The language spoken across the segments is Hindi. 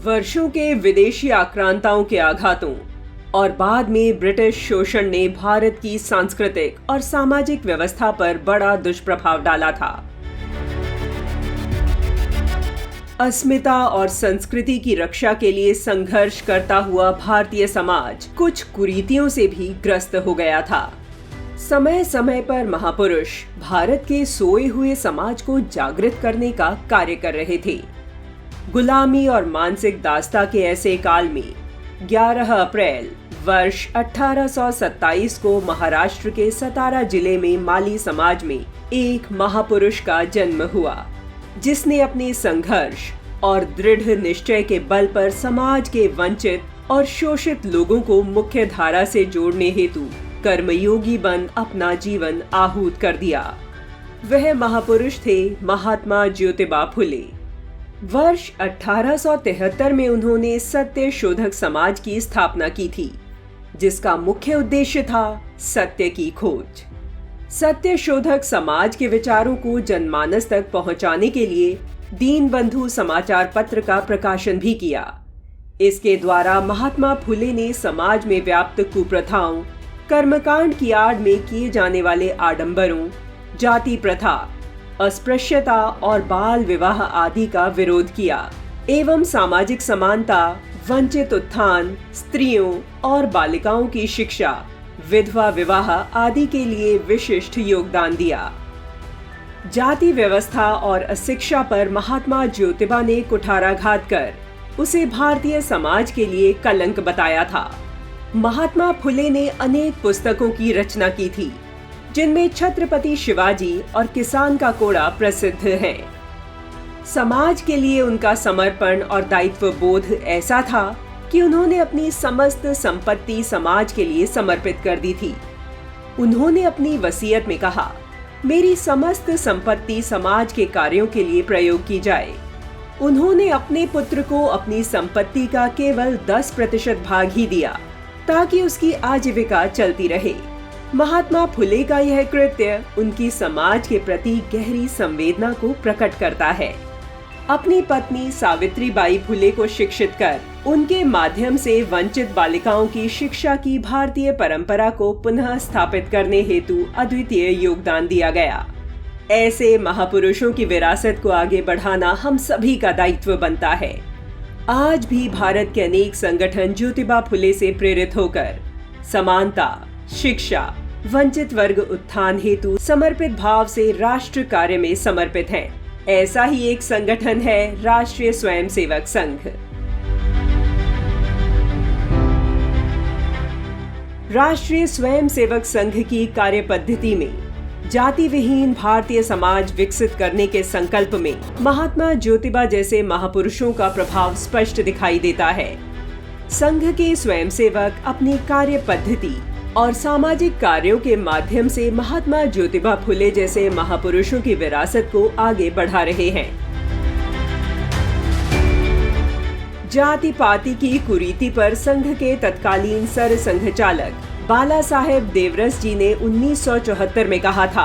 वर्षों के विदेशी आक्रांताओं के आघातों और बाद में ब्रिटिश शोषण ने भारत की सांस्कृतिक और सामाजिक व्यवस्था पर बड़ा दुष्प्रभाव डाला था। अस्मिता और संस्कृति की रक्षा के लिए संघर्ष करता हुआ भारतीय समाज कुछ कुरीतियों से भी ग्रस्त हो गया था। समय समय पर महापुरुष भारत के सोए हुए समाज को जागृत करने का कार्य कर रहे थे। गुलामी और मानसिक दास्ता के ऐसे काल में 11 अप्रैल वर्ष 1827 को महाराष्ट्र के सतारा जिले में माली समाज में एक महापुरुष का जन्म हुआ, जिसने अपने संघर्ष और दृढ़ निश्चय के बल पर समाज के वंचित और शोषित लोगों को मुख्य धारा से जोड़ने हेतु कर्मयोगी बन अपना जीवन आहूत कर दिया। वह महापुरुष थे महात्मा ज्योतिबा फुले। वर्ष 1873 में उन्होंने सत्य शोधक समाज की स्थापना की थी, जिसका मुख्य उद्देश्य था सत्य की खोज। सत्य शोधक समाज के विचारों को जनमानस तक पहुंचाने के लिए दीनबंधु समाचार पत्र का प्रकाशन भी किया। इसके द्वारा महात्मा फुले ने समाज में व्याप्त कुप्रथाओं, कर्मकांड की आड़ में किए जाने वाले आडंबरों, जाति प्रथा, अस्पृश्यता और बाल विवाह आदि का विरोध किया एवं सामाजिक समानता, वंचित उत्थान, स्त्रियों और बालिकाओं की शिक्षा, विधवा विवाह आदि के लिए विशिष्ट योगदान दिया। जाति व्यवस्था और अशिक्षा पर महात्मा ज्योतिबा ने कुठाराघात कर उसे भारतीय समाज के लिए कलंक बताया था। महात्मा फुले ने अनेक पुस्तकों की रचना की थी, जिनमें छत्रपति शिवाजी और किसान का कोड़ा प्रसिद्ध है। समाज के लिए उनका समर्पण और दायित्व बोध ऐसा था कि उन्होंने अपनी समस्त संपत्ति समाज के लिए समर्पित कर दी थी। उन्होंने अपनी वसीयत में कहा, मेरी समस्त संपत्ति समाज के कार्यों के लिए प्रयोग की जाए। उन्होंने अपने पुत्र को अपनी संपत्ति का केवल 10% भाग ही दिया, ताकि उसकी आजीविका चलती रहे। महात्मा फुले का यह कृत्य उनकी समाज के प्रति गहरी संवेदना को प्रकट करता है। अपनी पत्नी सावित्रीबाई फुले को शिक्षित कर उनके माध्यम से वंचित बालिकाओं की शिक्षा की भारतीय परंपरा को पुनः स्थापित करने हेतु अद्वितीय योगदान दिया गया। ऐसे महापुरुषों की विरासत को आगे बढ़ाना हम सभी का दायित्व बनता है। आज भी भारत के अनेक संगठन ज्योतिबा फुले से प्रेरित होकर समानता, शिक्षा, वंचित वर्ग उत्थान हेतु समर्पित भाव से राष्ट्र कार्य में समर्पित हैं। ऐसा ही एक संगठन है राष्ट्रीय स्वयंसेवक संघ। राष्ट्रीय स्वयंसेवक संघ की कार्य पद्धति में जाति विहीन भारतीय समाज विकसित करने के संकल्प में महात्मा ज्योतिबा जैसे महापुरुषों का प्रभाव स्पष्ट दिखाई देता है। संघ के स्वयंसेवक अपनी कार्य पद्धति और सामाजिक कार्यों के माध्यम से महात्मा ज्योतिबा फुले जैसे महापुरुषों की विरासत को आगे बढ़ा रहे हैं। जाति पाति की कुरीति पर संघ के तत्कालीन सर संघचालक बाला साहेब देवरस जी ने 1974 में कहा था,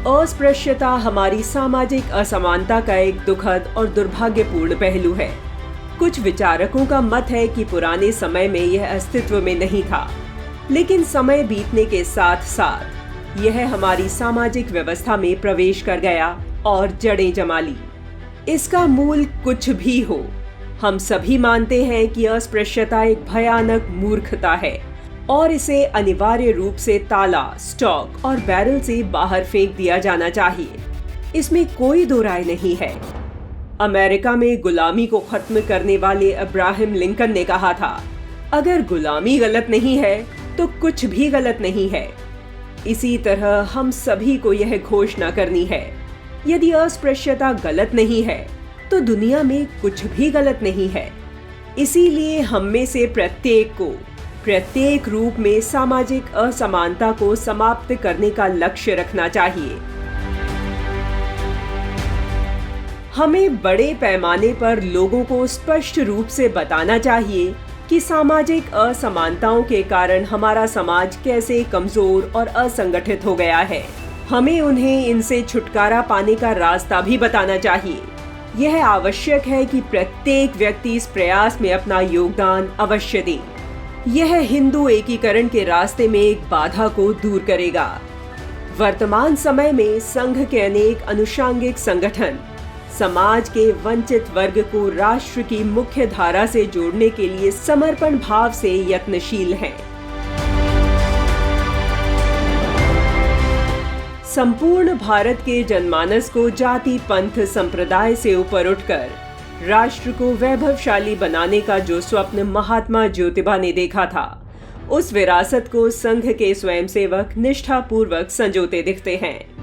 अस्पृश्यता हमारी सामाजिक असमानता का एक दुखद और दुर्भाग्यपूर्ण पहलू है। कुछ विचारकों का मत है कि पुराने समय में यह अस्तित्व में नहीं था, लेकिन समय बीतने के साथ साथ यह हमारी सामाजिक व्यवस्था में प्रवेश कर गया और जड़ें जमा ली। इसका मूल कुछ भी हो, हम सभी मानते हैं कि अस्पृश्यता एक भयानक मूर्खता है और इसे अनिवार्य रूप से ताला, स्टॉक और बैरल से बाहर फेंक दिया जाना चाहिए। इसमें कोई दो राय नहीं है। अमेरिका में गुलामी को खत्म करने वाले अब्राहम लिंकन ने कहा था, अगर गुलामी गलत नहीं है तो कुछ भी गलत नहीं है। इसी तरह हम सभी को यह घोषणा करनी है, यदि अस्पृश्यता गलत नहीं है तो दुनिया में कुछ भी गलत नहीं है। इसीलिए हम में से प्रत्येक को प्रत्येक रूप में सामाजिक असमानता को समाप्त करने का लक्ष्य रखना चाहिए। हमें बड़े पैमाने पर लोगों को स्पष्ट रूप से बताना चाहिए कि सामाजिक असमानताओं के कारण हमारा समाज कैसे कमजोर और असंगठित हो गया है। हमें उन्हें इनसे छुटकारा पाने का रास्ता भी बताना चाहिए। यह आवश्यक है कि प्रत्येक व्यक्ति इस प्रयास में अपना योगदान अवश्य दे। यह हिंदू एकीकरण के रास्ते में एक बाधा को दूर करेगा। वर्तमान समय में संघ के अनेक अनुषांगिक संगठन समाज के वंचित वर्ग को राष्ट्र की मुख्य धारा से जोड़ने के लिए समर्पण भाव से यत्नशील हैं। संपूर्ण भारत के जनमानस को जाति पंथ संप्रदाय से ऊपर उठकर राष्ट्र को वैभवशाली बनाने का जो स्वप्न महात्मा ज्योतिबा ने देखा था, उस विरासत को संघ के स्वयंसेवक निष्ठापूर्वक संजोते दिखते हैं।